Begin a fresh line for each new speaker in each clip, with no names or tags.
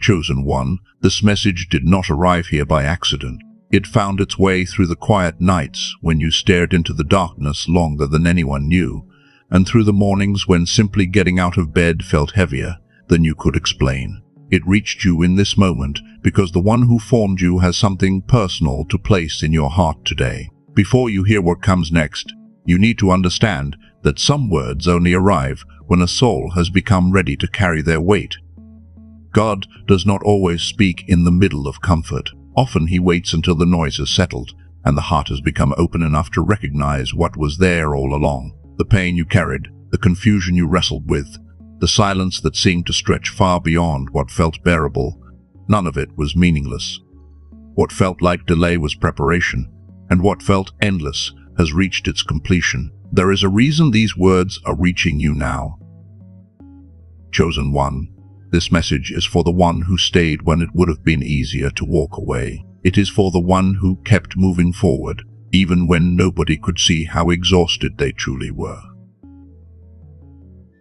Chosen One, this message did not arrive here by accident. It found its way through the quiet nights when you stared into the darkness longer than anyone knew, and through the mornings when simply getting out of bed felt heavier than you could explain. It reached you in this moment because the one who formed you has something personal to place in your heart today. Before you hear what comes next, you need to understand that some words only arrive when a soul has become ready to carry their weight. God does not always speak in the middle of comfort. Often he waits until the noise has settled and the heart has become open enough to recognize what was there all along. The pain you carried, the confusion you wrestled with, the silence that seemed to stretch far beyond what felt bearable, none of it was meaningless. What felt like delay was preparation, and what felt endless has reached its completion. There is a reason these words are reaching you now. Chosen One, this message is for the one who stayed when it would have been easier to walk away. It is for the one who kept moving forward, even when nobody could see how exhausted they truly were.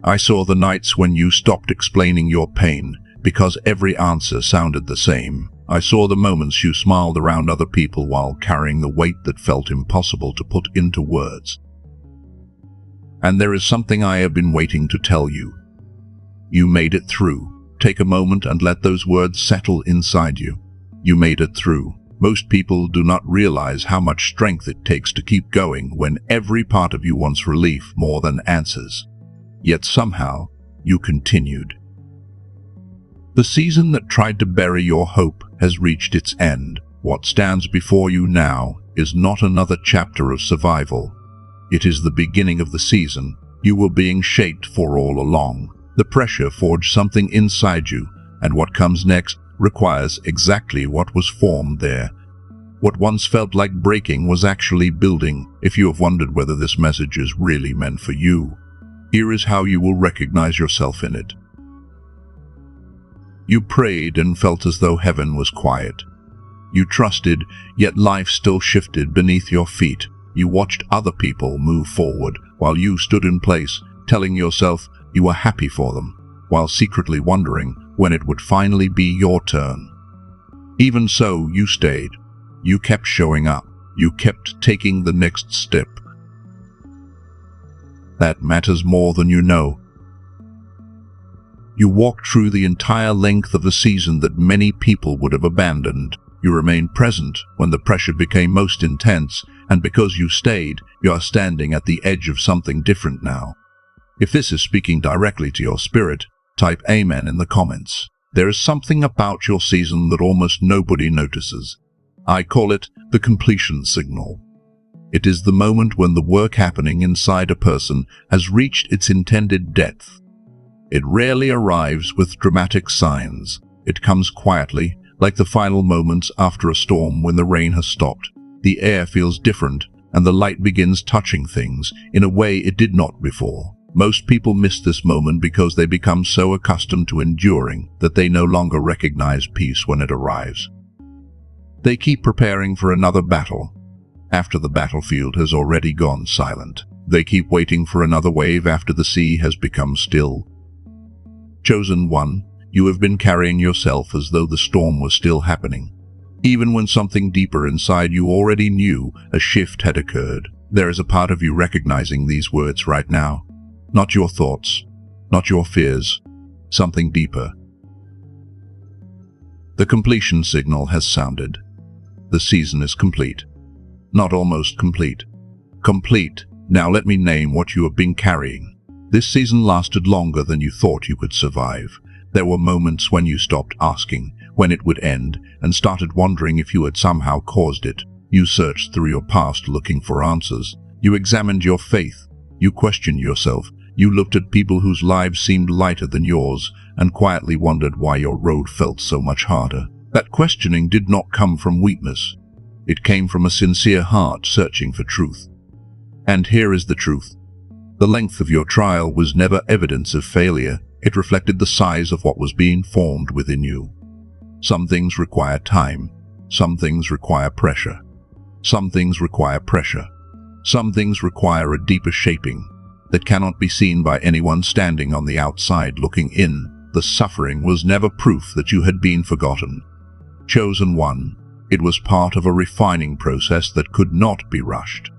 I saw the nights when you stopped explaining your pain because every answer sounded the same. I saw the moments you smiled around other people while carrying the weight that felt impossible to put into words. And there is something I have been waiting to tell you. You made it through. Take a moment and let those words settle inside you. You made it through. Most people do not realize how much strength it takes to keep going when every part of you wants relief more than answers. Yet somehow, you continued. The season that tried to bury your hope has reached its end. What stands before you now is not another chapter of survival. It is the beginning of the season you were being shaped for all along. The pressure forged something inside you, and what comes next requires exactly what was formed there. What once felt like breaking was actually building. If you have wondered whether this message is really meant for you, here is how you will recognize yourself in it. You prayed and felt as though heaven was quiet. You trusted, yet life still shifted beneath your feet. You watched other people move forward while you stood in place, telling yourself you were happy for them, while secretly wondering when it would finally be your turn. Even so, you stayed. You kept showing up. You kept taking the next step. That matters more than you know. You walked through the entire length of a season that many people would have abandoned. You remained present when the pressure became most intense, and because you stayed, you are standing at the edge of something different now. If this is speaking directly to your spirit, type Amen in the comments. There is something about your season that almost nobody notices. I call it the completion signal. It is the moment when the work happening inside a person has reached its intended depth. It rarely arrives with dramatic signs. It comes quietly, like the final moments after a storm when the rain has stopped. The air feels different, and the light begins touching things in a way it did not before. Most people miss this moment because they become so accustomed to enduring that they no longer recognize peace when it arrives. They keep preparing for another battle. After the battlefield has already gone silent, they keep waiting for another wave after the sea has become still. Chosen One, you have been carrying yourself as though the storm was still happening. Even when something deeper inside you already knew a shift had occurred, there is a part of you recognizing these words right now. Not your thoughts, not your fears, something deeper. The completion signal has sounded. The season is complete. Not almost complete. Complete. Now let me name what you have been carrying. This season lasted longer than you thought you could survive. There were moments when you stopped asking when it would end and started wondering if you had somehow caused it. You searched through your past looking for answers. You examined your faith. You questioned yourself. You looked at people whose lives seemed lighter than yours and quietly wondered why your road felt so much harder. That questioning did not come from weakness. It came from a sincere heart searching for truth. And here is the truth. The length of your trial was never evidence of failure. It reflected the size of what was being formed within you. Some things require time. Some things require pressure. Some things require pressure. Some things require a deeper shaping that cannot be seen by anyone standing on the outside looking in. the suffering was never proof that you had been forgotten. Chosen one, it was part of a refining process that could not be rushed.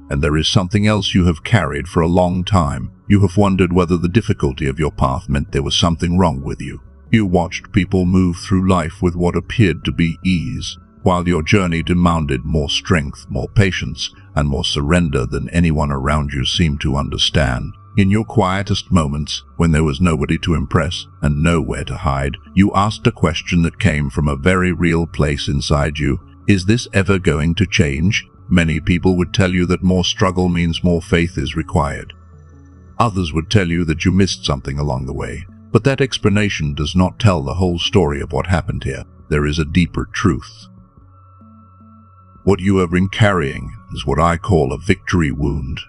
And there is something else you have carried for a long time. You have wondered whether the difficulty of your path meant there was something wrong with you. You watched people move through life with what appeared to be ease, while your journey demanded more strength, more patience, and more surrender than anyone around you seemed to understand. In your quietest moments, when there was nobody to impress and nowhere to hide, you asked a question that came from a very real place inside you. Is this ever going to change? Many people would tell you that more struggle means more faith is required. Others would tell you that you missed something along the way, but that explanation does not tell the whole story of what happened here. There is a deeper truth. What you have been carrying is what I call a victory wound.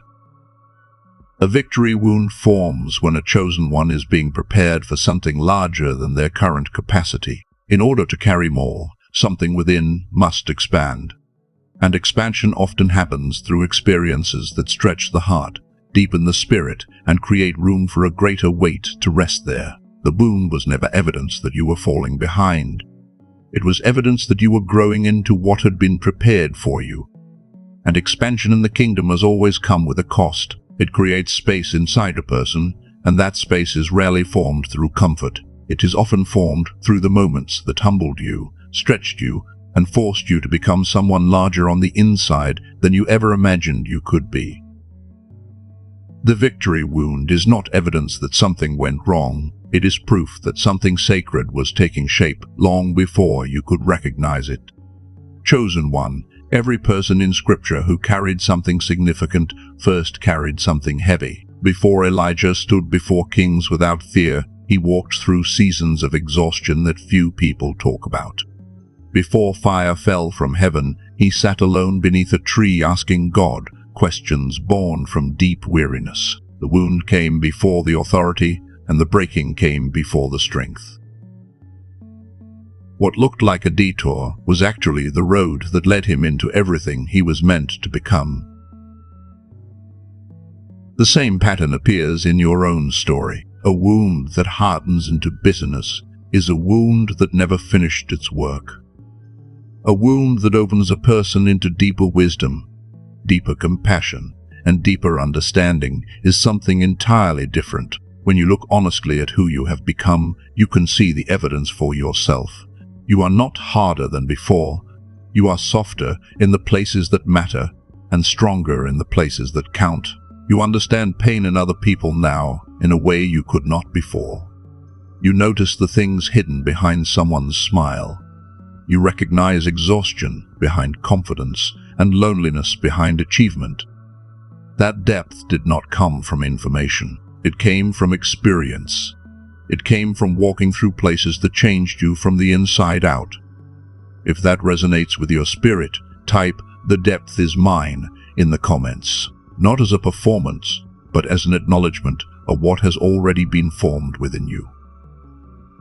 A victory wound forms when a chosen one is being prepared for something larger than their current capacity. In order to carry more, something within must expand. And expansion often happens through experiences that stretch the heart, deepen the spirit, and create room for a greater weight to rest there. The wound was never evidence that you were falling behind. It was evidence that you were growing into what had been prepared for you. And expansion in the kingdom has always come with a cost. It creates space inside a person, and that space is rarely formed through comfort. It is often formed through the moments that humbled you, stretched you, and forced you to become someone larger on the inside than you ever imagined you could be. The victory wound is not evidence that something went wrong. It is proof that something sacred was taking shape long before you could recognize it. Chosen one, every person in Scripture who carried something significant first carried something heavy. Before Elijah stood before kings without fear, he walked through seasons of exhaustion that few people talk about. Before fire fell from heaven, he sat alone beneath a tree asking God questions born from deep weariness. The wound came before the authority, and the breaking came before the strength. What looked like a detour was actually the road that led him into everything he was meant to become. The same pattern appears in your own story. A wound that hardens into bitterness is a wound that never finished its work. A wound that opens a person into deeper wisdom, deeper compassion, and deeper understanding is something entirely different. When you look honestly at who you have become, you can see the evidence for yourself. You are not harder than before. You are softer in the places that matter and stronger in the places that count. You understand pain in other people now in a way you could not before. You notice the things hidden behind someone's smile. You recognize exhaustion behind confidence and loneliness behind achievement. That depth did not come from information. It came from experience. It came from walking through places that changed you from the inside out. If that resonates with your spirit, type "The depth is mine" in the comments, not as a performance, but as an acknowledgement of what has already been formed within you.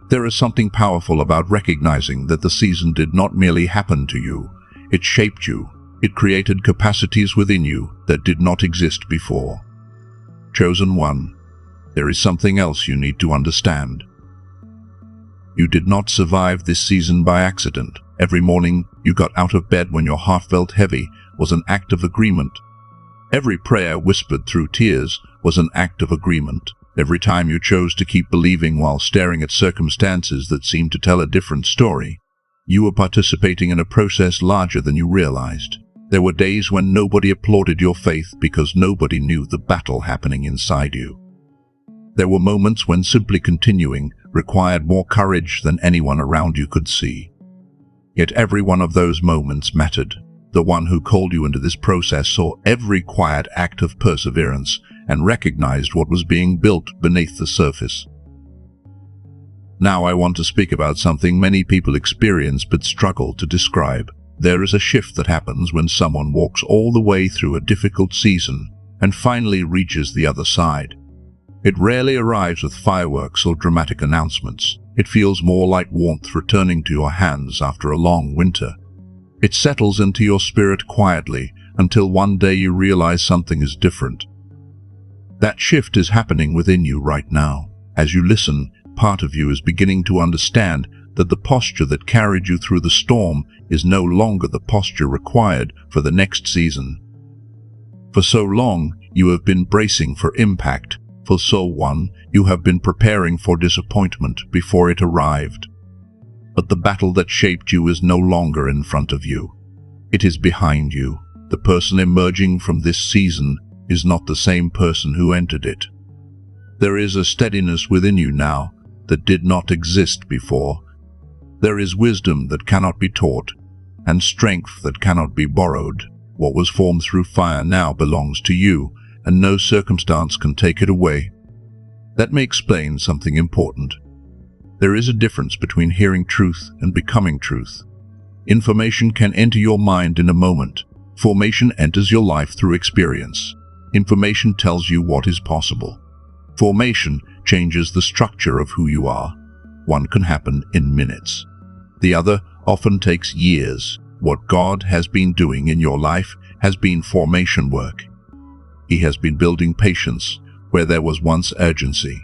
There is something powerful about recognizing that the season did not merely happen to you. It shaped you. It created capacities within you that did not exist before. Chosen one, there is something else you need to understand. You did not survive this season by accident. Every morning you got out of bed when your heart felt heavy was an act of agreement. Every prayer whispered through tears was an act of agreement. Every time you chose to keep believing while staring at circumstances that seemed to tell a different story, you were participating in a process larger than you realized. There were days when nobody applauded your faith because nobody knew the battle happening inside you. There were moments when simply continuing required more courage than anyone around you could see. Yet every one of those moments mattered. The one who called you into this process saw every quiet act of perseverance and recognized what was being built beneath the surface. Now I want to speak about something many people experience but struggle to describe. There is a shift that happens when someone walks all the way through a difficult season and finally reaches the other side. It rarely arrives with fireworks or dramatic announcements. It feels more like warmth returning to your hands after a long winter. It settles into your spirit quietly until one day you realize something is different. That shift is happening within you right now. As you listen, part of you is beginning to understand that the posture that carried you through the storm is no longer the posture required for the next season. For so long, you have been bracing for impact. For so long, you have been preparing for disappointment before it arrived. But the battle that shaped you is no longer in front of you. It is behind you. The person emerging from this season is not the same person who entered it. There is a steadiness within you now that did not exist before. There is wisdom that cannot be taught, and strength that cannot be borrowed. What was formed through fire now belongs to you, and no circumstance can take it away. Let me explain something important. There is a difference between hearing truth and becoming truth. Information can enter your mind in a moment. Formation enters your life through experience. Information tells you what is possible. Formation changes the structure of who you are. One can happen in minutes. The other often takes years. What God has been doing in your life has been formation work. He has been building patience where there was once urgency,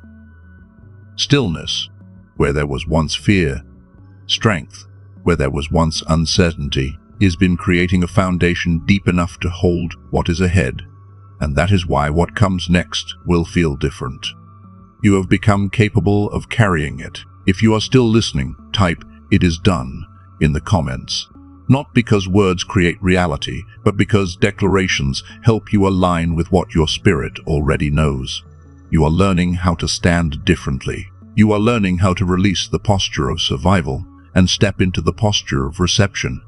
stillness where there was once fear, strength where there was once uncertainty. He has been creating a foundation deep enough to hold what is ahead, and that is why what comes next will feel different. You have become capable of carrying it. If you are still listening, type "It is done" in the comments. Not because words create reality, but because declarations help you align with what your spirit already knows. You are learning how to stand differently. You are learning how to release the posture of survival and step into the posture of reception.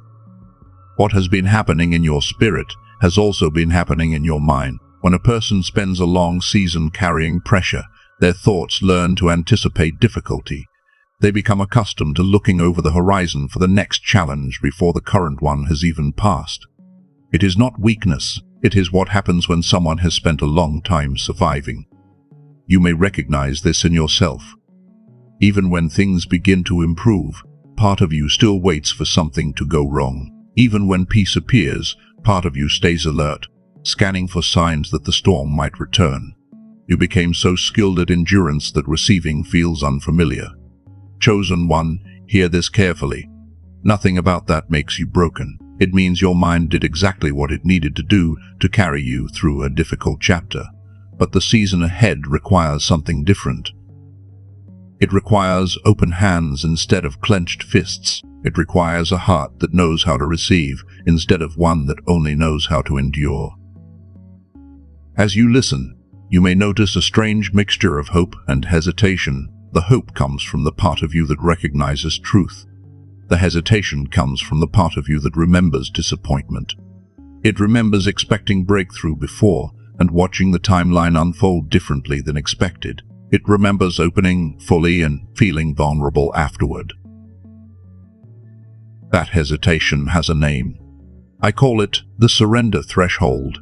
What has been happening in your spirit has also been happening in your mind. When a person spends a long season carrying pressure, their thoughts learn to anticipate difficulty. They become accustomed to looking over the horizon for the next challenge before the current one has even passed. It is not weakness, it is what happens when someone has spent a long time surviving. You may recognize this in yourself. Even when things begin to improve, part of you still waits for something to go wrong. Even when peace appears, part of you stays alert, scanning for signs that the storm might return. You became so skilled at endurance that receiving feels unfamiliar. Chosen one, hear this carefully. Nothing about that makes you broken. It means your mind did exactly what it needed to do to carry you through a difficult chapter. But the season ahead requires something different. It requires open hands instead of clenched fists. It requires a heart that knows how to receive instead of one that only knows how to endure. As you listen, you may notice a strange mixture of hope and hesitation. The hope comes from the part of you that recognizes truth. The hesitation comes from the part of you that remembers disappointment. It remembers expecting breakthrough before and watching the timeline unfold differently than expected. It remembers opening fully and feeling vulnerable afterward. That hesitation has a name. I call it the surrender threshold.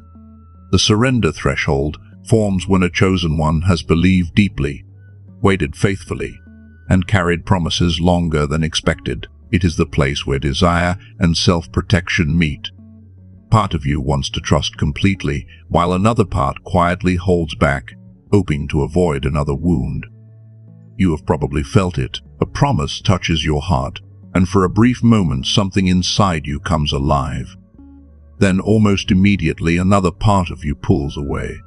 The surrender threshold forms when a chosen one has believed deeply, waited faithfully, and carried promises longer than expected. It is the place where desire and self-protection meet. Part of you wants to trust completely, while another part quietly holds back, hoping to avoid another wound. You have probably felt it. A promise touches your heart, and for a brief moment something inside you comes alive. Then almost immediately another part of you pulls away.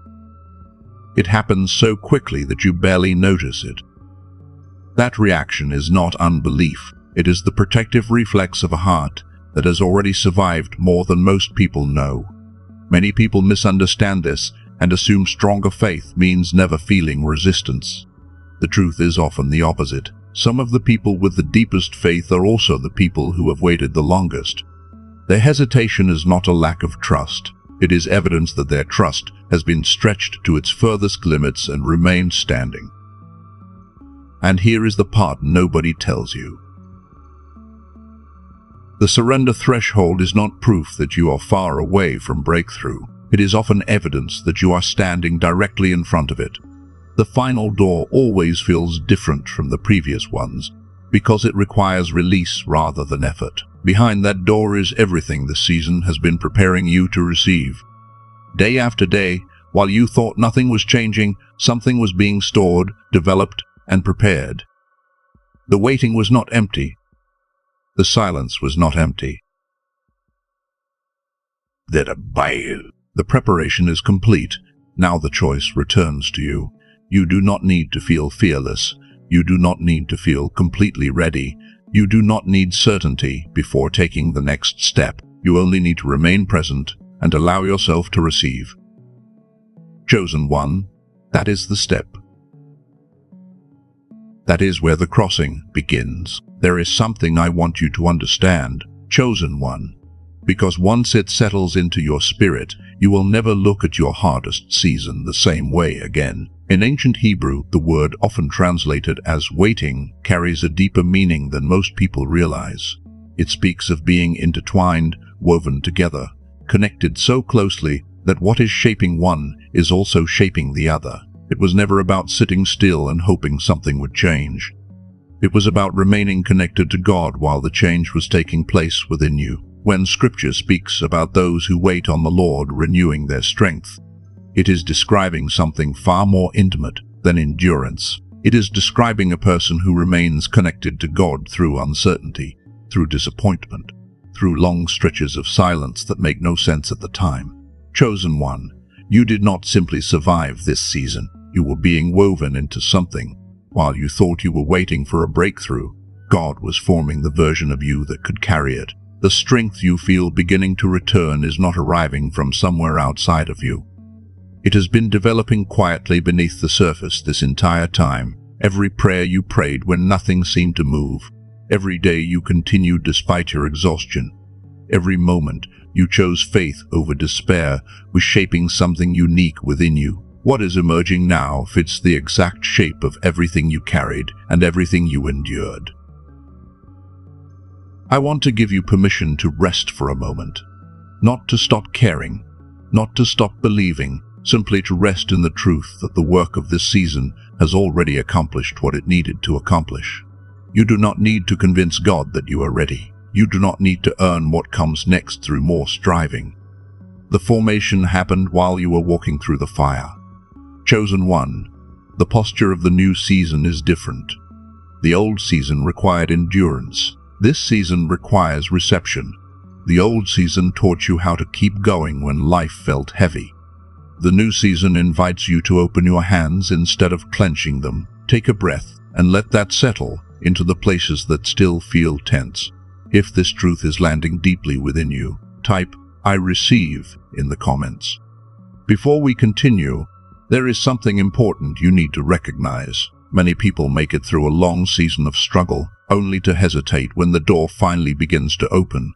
It happens so quickly that you barely notice it. That reaction is not unbelief. It is the protective reflex of a heart that has already survived more than most people know. Many people misunderstand this and assume stronger faith means never feeling resistance. The truth is often the opposite. Some of the people with the deepest faith are also the people who have waited the longest. Their hesitation is not a lack of trust. It is evidence that their trust has been stretched to its furthest limits and remained standing. And here is the part nobody tells you. The surrender threshold is not proof that you are far away from breakthrough. It is often evidence that you are standing directly in front of it. The final door always feels different from the previous ones because it requires release rather than effort. Behind that door is everything the season has been preparing you to receive. Day after day, while you thought nothing was changing, something was being stored, developed, and prepared. The waiting was not empty. The silence was not empty. The preparation is complete. Now the choice returns to you. You do not need to feel fearless. You do not need to feel completely ready. You do not need certainty before taking the next step. You only need to remain present and allow yourself to receive. Chosen one, that is the step. That is where the crossing begins. There is something I want you to understand, chosen one. Because once it settles into your spirit, you will never look at your hardest season the same way again. In ancient Hebrew, the word often translated as waiting carries a deeper meaning than most people realize. It speaks of being intertwined, woven together, connected so closely that what is shaping one is also shaping the other. It was never about sitting still and hoping something would change. It was about remaining connected to God while the change was taking place within you. When Scripture speaks about those who wait on the Lord renewing their strength, it is describing something far more intimate than endurance. It is describing a person who remains connected to God through uncertainty, through disappointment, through long stretches of silence that make no sense at the time. Chosen one, you did not simply survive this season. You were being woven into something. While you thought you were waiting for a breakthrough, God was forming the version of you that could carry it. The strength you feel beginning to return is not arriving from somewhere outside of you. It has been developing quietly beneath the surface this entire time. Every prayer you prayed when nothing seemed to move. Every day you continued despite your exhaustion. Every moment you chose faith over despair was shaping something unique within you. What is emerging now fits the exact shape of everything you carried and everything you endured. I want to give you permission to rest for a moment. Not to stop caring, not to stop believing, simply to rest in the truth that the work of this season has already accomplished what it needed to accomplish. You do not need to convince God that you are ready. You do not need to earn what comes next through more striving. The formation happened while you were walking through the fire. Chosen one, the posture of the new season is different. The old season required endurance. This season requires reception. The old season taught you how to keep going when life felt heavy. The new season invites you to open your hands instead of clenching them. Take a breath and let that settle into the places that still feel tense. If this truth is landing deeply within you, type "I receive" in the comments. Before we continue, there is something important you need to recognize. Many people make it through a long season of struggle, only to hesitate when the door finally begins to open.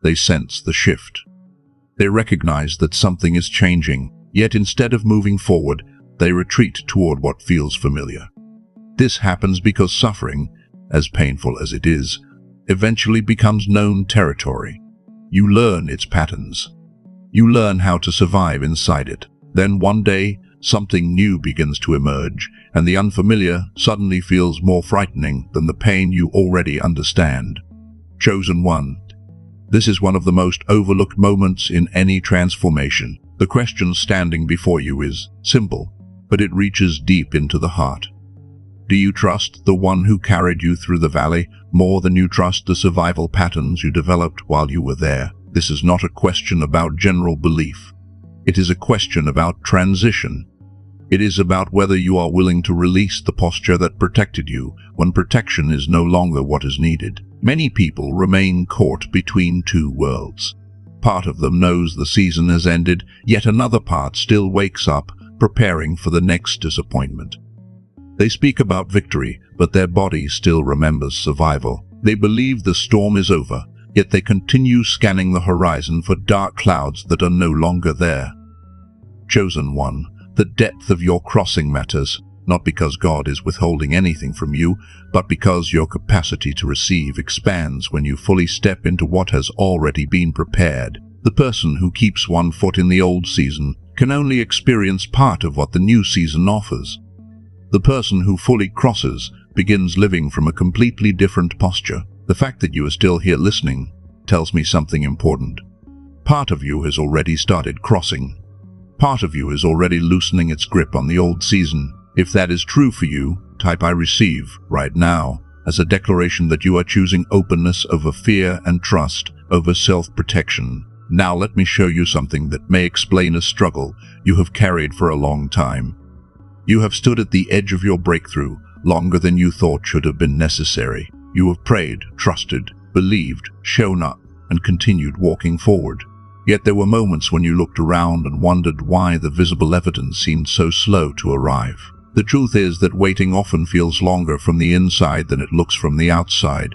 They sense the shift. They recognize that something is changing, yet instead of moving forward, they retreat toward what feels familiar. This happens because suffering, as painful as it is, eventually becomes known territory. You learn its patterns. You learn how to survive inside it. Then one day, something new begins to emerge, and the unfamiliar suddenly feels more frightening than the pain you already understand. Chosen one, this is one of the most overlooked moments in any transformation. The question standing before you is simple, but it reaches deep into the heart. Do you trust the one who carried you through the valley more than you trust the survival patterns you developed while you were there? This is not a question about general belief. It is a question about transition. It is about whether you are willing to release the posture that protected you when protection is no longer what is needed. Many people remain caught between two worlds. Part of them knows the season has ended, yet another part still wakes up, preparing for the next disappointment. They speak about victory, but their body still remembers survival. They believe the storm is over, yet they continue scanning the horizon for dark clouds that are no longer there. Chosen one, the depth of your crossing matters, not because God is withholding anything from you, but because your capacity to receive expands when you fully step into what has already been prepared. The person who keeps one foot in the old season can only experience part of what the new season offers. The person who fully crosses begins living from a completely different posture. The fact that you are still here listening tells me something important. Part of you has already started crossing. Part of you is already loosening its grip on the old season. If that is true for you, Type "I receive" right now as a declaration that you are choosing openness over fear and trust over self-protection. Now let me show you something that may explain a struggle you have carried for a long time. You have stood at the edge of your breakthrough longer than you thought should have been necessary. You have prayed, trusted, believed, shown up, and continued walking forward. Yet there were moments when you looked around and wondered why the visible evidence seemed so slow to arrive. The truth is that waiting often feels longer from the inside than it looks from the outside.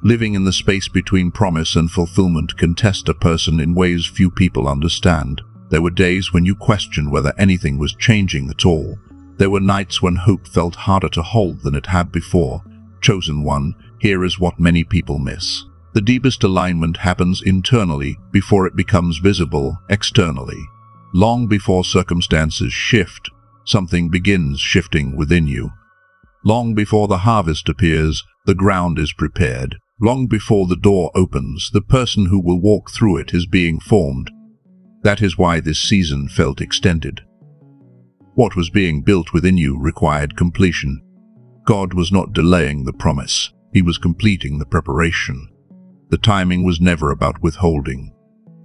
Living in the space between promise and fulfillment can test a person in ways few people understand. There were days when you questioned whether anything was changing at all. There were nights when hope felt harder to hold than it had before. Chosen one, here is what many people miss. The deepest alignment happens internally before it becomes visible externally. Long before circumstances shift, something begins shifting within you. Long before the harvest appears, the ground is prepared. Long before the door opens, the person who will walk through it is being formed. That is why this season felt extended. What was being built within you required completion. God was not delaying the promise. He was completing the preparation. The timing was never about withholding.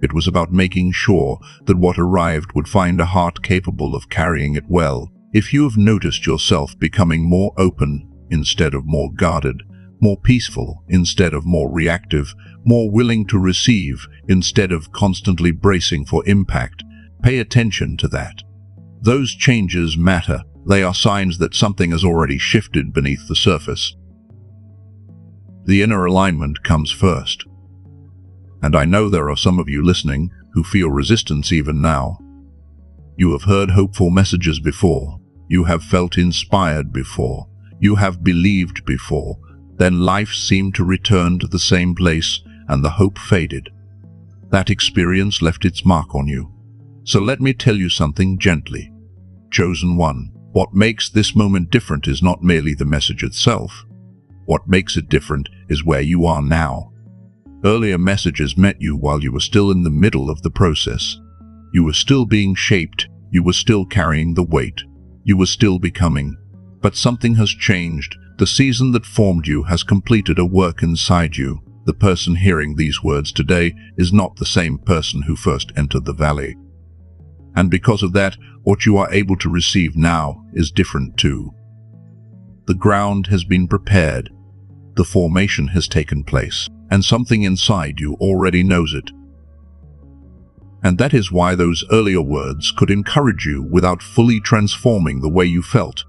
It was about making sure that what arrived would find a heart capable of carrying it well. If you have noticed yourself becoming more open instead of more guarded, more peaceful instead of more reactive, more willing to receive instead of constantly bracing for impact, pay attention to that. Those changes matter. They are signs that something has already shifted beneath the surface. The inner alignment comes first. And I know there are some of you listening who feel resistance even now. You have heard hopeful messages before. You have felt inspired before. You have believed before. Then life seemed to return to the same place and the hope faded. That experience left its mark on you. So let me tell you something gently. Chosen one, what makes this moment different is not merely the message itself. What makes it different is where you are now. Earlier messages met you while you were still in the middle of the process. You were still being shaped. You were still carrying the weight. You were still becoming. But something has changed. The season that formed you has completed a work inside you. The person hearing these words today is not the same person who first entered the valley. And because of that, what you are able to receive now is different too. The ground has been prepared. The formation has taken place, and something inside you already knows it. And that is why those earlier words could encourage you without fully transforming the way you felt.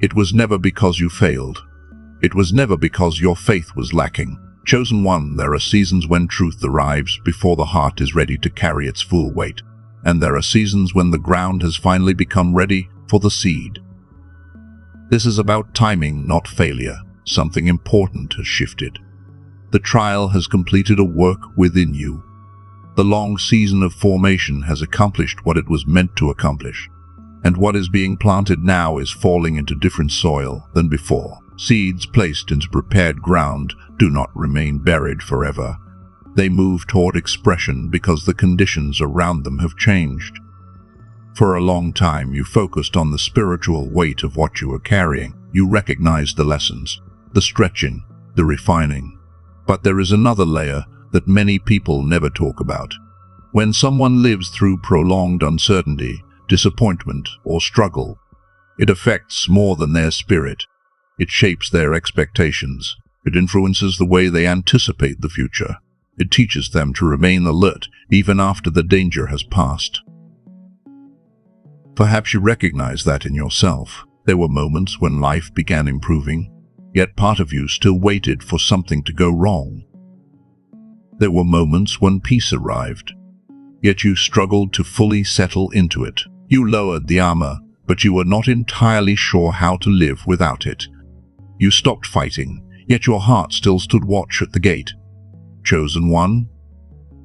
It was never because you failed. It was never because your faith was lacking. Chosen one, there are seasons when truth arrives before the heart is ready to carry its full weight. And there are seasons when the ground has finally become ready for the seed. This is about timing, not failure. Something important has shifted. The trial has completed a work within you. The long season of formation has accomplished what it was meant to accomplish. And what is being planted now is falling into different soil than before. Seeds placed into prepared ground do not remain buried forever. They move toward expression because the conditions around them have changed. For a long time, you focused on the spiritual weight of what you were carrying. You recognized the lessons, the stretching, the refining. But there is another layer that many people never talk about. When someone lives through prolonged uncertainty, disappointment, or struggle, it affects more than their spirit. It shapes their expectations. It influences the way they anticipate the future. It teaches them to remain alert even after the danger has passed. Perhaps you recognize that in yourself. There were moments when life began improving, yet part of you still waited for something to go wrong. There were moments when peace arrived, yet you struggled to fully settle into it. You lowered the armor, but you were not entirely sure how to live without it. You stopped fighting, yet your heart still stood watch at the gate. Chosen one,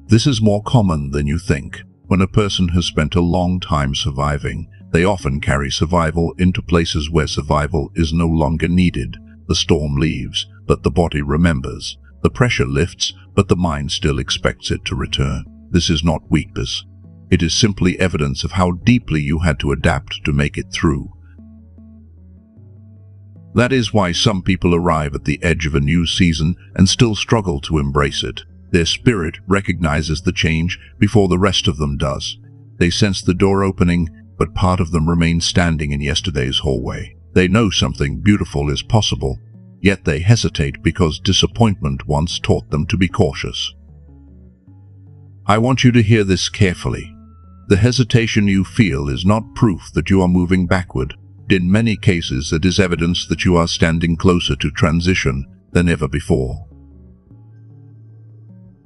this is more common than you think. When a person has spent a long time surviving, they often carry survival into places where survival is no longer needed. The storm leaves, but the body remembers. The pressure lifts, but the mind still expects it to return. This is not weakness. It is simply evidence of how deeply you had to adapt to make it through. That is why some people arrive at the edge of a new season and still struggle to embrace it. Their spirit recognizes the change before the rest of them does. They sense the door opening, but part of them remains standing in yesterday's hallway. They know something beautiful is possible, yet they hesitate because disappointment once taught them to be cautious. I want you to hear this carefully. The hesitation you feel is not proof that you are moving backward. In many cases, it is evidence that you are standing closer to transition than ever before.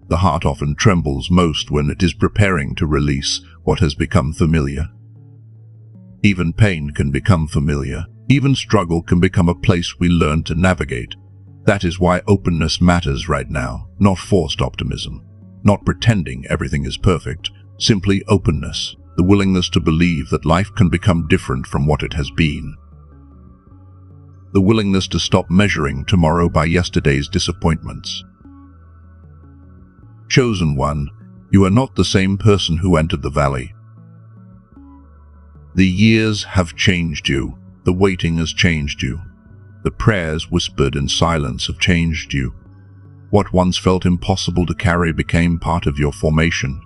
The heart often trembles most when it is preparing to release what has become familiar. Even pain can become familiar. Even struggle can become a place we learn to navigate. That is why openness matters right now, not forced optimism, not pretending everything is perfect, simply openness. The willingness to believe that life can become different from what it has been. The willingness to stop measuring tomorrow by yesterday's disappointments. Chosen one, you are not the same person who entered the valley. The years have changed you. The waiting has changed you. The prayers whispered in silence have changed you. What once felt impossible to carry became part of your formation.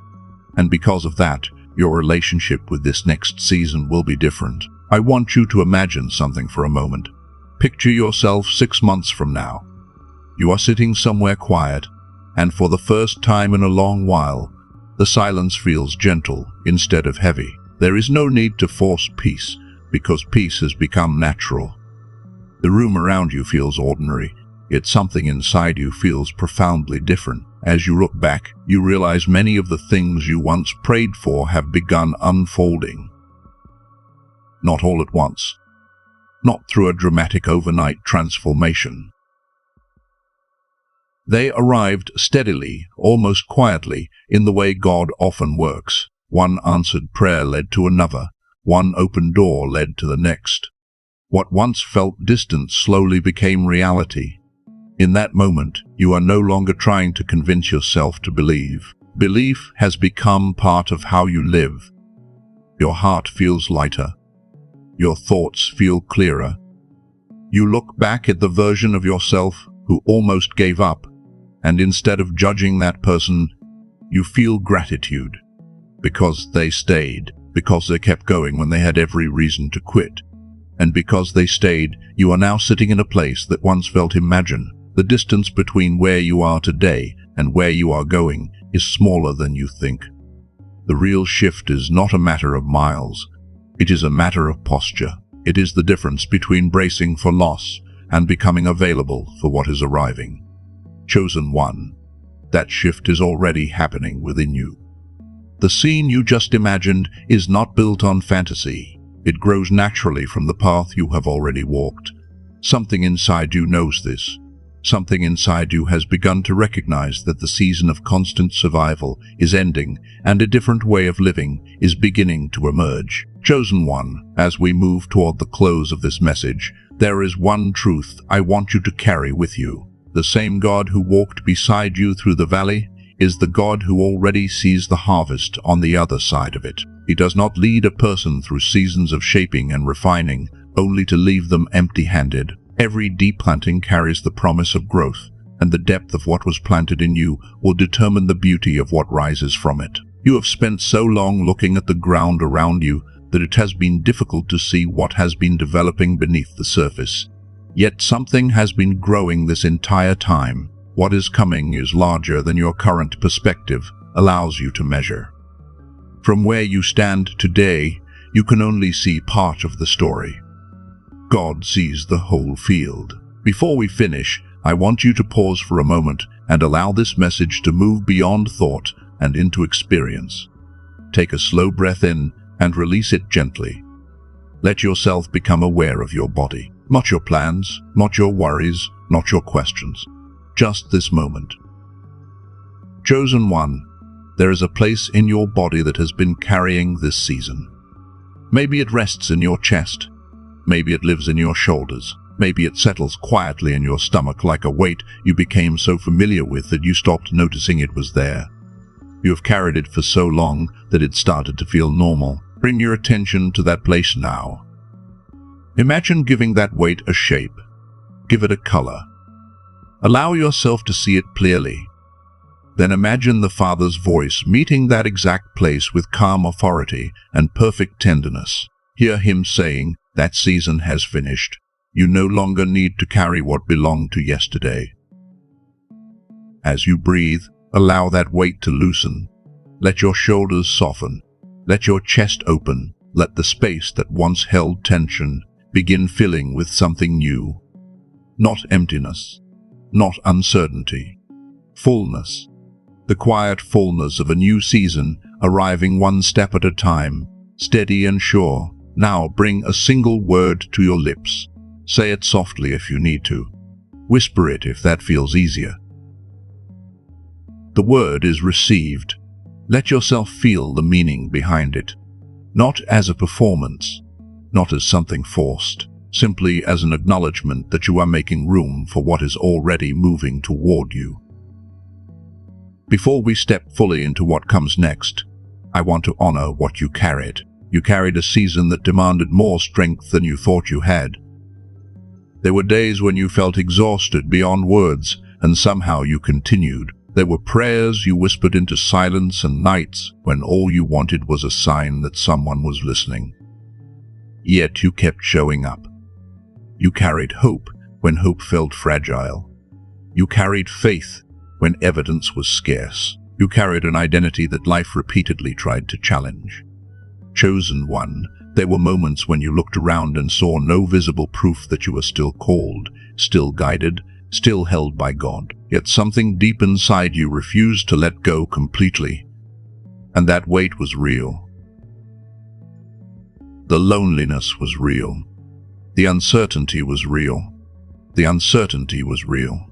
And because of that, your relationship with this next season will be different. I want you to imagine something for a moment. Picture yourself 6 months from now. You are sitting somewhere quiet, and for the first time in a long while, the silence feels gentle instead of heavy. There is no need to force peace, because peace has become natural. The room around you feels ordinary, yet something inside you feels profoundly different. As you look back, you realize many of the things you once prayed for have begun unfolding. Not all at once. Not through a dramatic overnight transformation. They arrived steadily, almost quietly, in the way God often works. One answered prayer led to another. One open door led to the next. What once felt distant slowly became reality. In that moment, you are no longer trying to convince yourself to believe. Belief has become part of how you live. Your heart feels lighter. Your thoughts feel clearer. You look back at the version of yourself who almost gave up, and instead of judging that person, you feel gratitude. Because they stayed, because they kept going when they had every reason to quit. And because they stayed, you are now sitting in a place that once felt imagined. The distance between where you are today and where you are going is smaller than you think. The real shift is not a matter of miles. It is a matter of posture. It is the difference between bracing for loss and becoming available for what is arriving. Chosen one, that shift is already happening within you. The scene you just imagined is not built on fantasy. It grows naturally from the path you have already walked. Something inside you knows this. Something inside you has begun to recognize that the season of constant survival is ending and a different way of living is beginning to emerge. Chosen one, as we move toward the close of this message, there is one truth I want you to carry with you. The same God who walked beside you through the valley is the God who already sees the harvest on the other side of it. He does not lead a person through seasons of shaping and refining, only to leave them empty-handed. Every deep planting carries the promise of growth, and the depth of what was planted in you will determine the beauty of what rises from it. You have spent so long looking at the ground around you that it has been difficult to see what has been developing beneath the surface. Yet something has been growing this entire time. What is coming is larger than your current perspective allows you to measure. From where you stand today, you can only see part of the story. God sees the whole field. Before we finish, I want you to pause for a moment and allow this message to move beyond thought and into experience. Take a slow breath in and release it gently. Let yourself become aware of your body. Not your plans, not your worries, not your questions. Just this moment. Chosen one, there is a place in your body that has been carrying this season. Maybe it rests in your chest. Maybe it lives in your shoulders. Maybe it settles quietly in your stomach like a weight you became so familiar with that you stopped noticing it was there. You have carried it for so long that it started to feel normal. Bring your attention to that place now. Imagine giving that weight a shape. Give it a color. Allow yourself to see it clearly. Then imagine the Father's voice meeting that exact place with calm authority and perfect tenderness. Hear Him saying, "That season has finished. You no longer need to carry what belonged to yesterday." As you breathe, allow that weight to loosen. Let your shoulders soften. Let your chest open. Let the space that once held tension begin filling with something new. Not emptiness, not uncertainty. Fullness. The quiet fullness of a new season, arriving one step at a time, steady and sure. Now bring a single word to your lips. Say it softly if you need to. Whisper it if that feels easier. The word is received. Let yourself feel the meaning behind it. Not as a performance, not as something forced, simply as an acknowledgement that you are making room for what is already moving toward you. Before we step fully into what comes next, I want to honor what you carried. You carried a season that demanded more strength than you thought you had. There were days when you felt exhausted beyond words, and somehow you continued. There were prayers you whispered into silence and nights when all you wanted was a sign that someone was listening. Yet you kept showing up. You carried hope when hope felt fragile. You carried faith when evidence was scarce. You carried an identity that life repeatedly tried to challenge. Chosen one, there were moments when you looked around and saw no visible proof that you were still called, still guided, still held by God. Yet something deep inside you refused to let go completely. And that weight was real. The loneliness was real. The uncertainty was real. The uncertainty was real.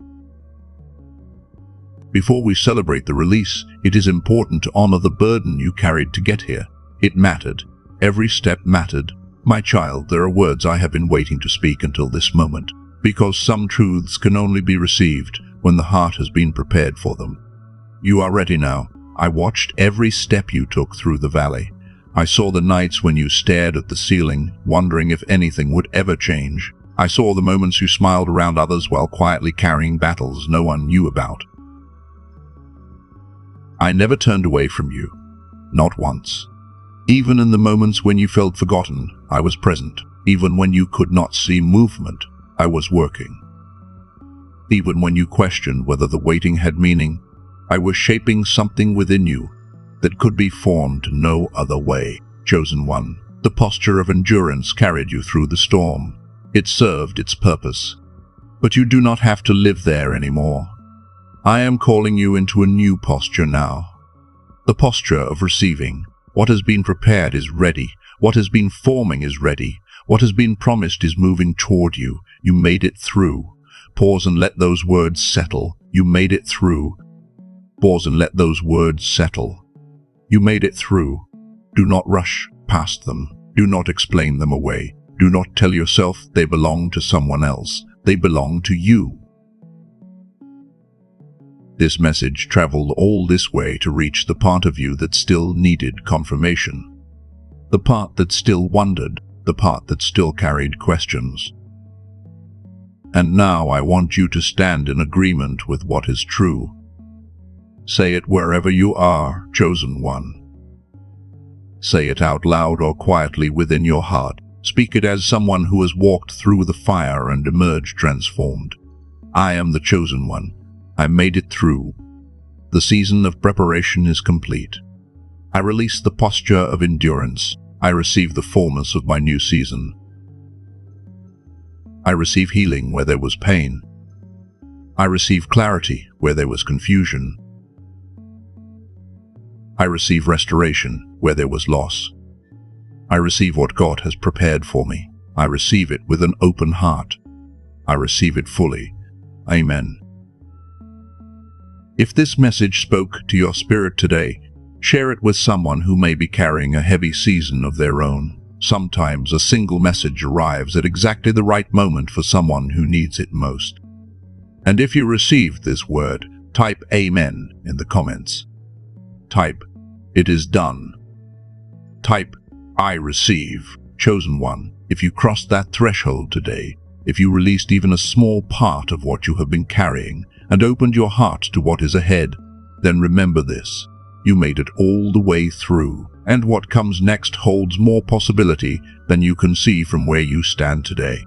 Before we celebrate the release, it is important to honor the burden you carried to get here. It mattered. Every step mattered. My child, there are words I have been waiting to speak until this moment, because some truths can only be received when the heart has been prepared for them. You are ready now. I watched every step you took through the valley. I saw the nights when you stared at the ceiling, wondering if anything would ever change. I saw the moments you smiled around others while quietly carrying battles no one knew about. I never turned away from you, not once. Even in the moments when you felt forgotten, I was present. Even when you could not see movement, I was working. Even when you questioned whether the waiting had meaning, I was shaping something within you that could be formed no other way. Chosen one, the posture of endurance carried you through the storm. It served its purpose. But you do not have to live there anymore. I am calling you into a new posture now. The posture of receiving. What has been prepared is ready. What has been forming is ready. What has been promised is moving toward you. You made it through. Pause and let those words settle. You made it through. Pause and let those words settle. You made it through. Do not rush past them. Do not explain them away. Do not tell yourself they belong to someone else. They belong to you. This message traveled all this way to reach the part of you that still needed confirmation. The part that still wondered. The part that still carried questions. And now I want you to stand in agreement with what is true. Say it wherever you are, chosen one. Say it out loud or quietly within your heart. Speak it as someone who has walked through the fire and emerged transformed. I am the chosen one. I made it through. The season of preparation is complete. I release the posture of endurance. I receive the fullness of my new season. I receive healing where there was pain. I receive clarity where there was confusion. I receive restoration where there was loss. I receive what God has prepared for me. I receive it with an open heart. I receive it fully. Amen. If this message spoke to your spirit today, share it with someone who may be carrying a heavy season of their own. Sometimes a single message arrives at exactly the right moment for someone who needs it most. And if you received this word, type Amen in the comments. Type, "It is done." Type, "I receive." Chosen one, if you crossed that threshold today, If you released even a small part of what you have been carrying and opened your heart to what is ahead, then remember this: you made it all the way through, and what comes next holds more possibility than you can see from where you stand today.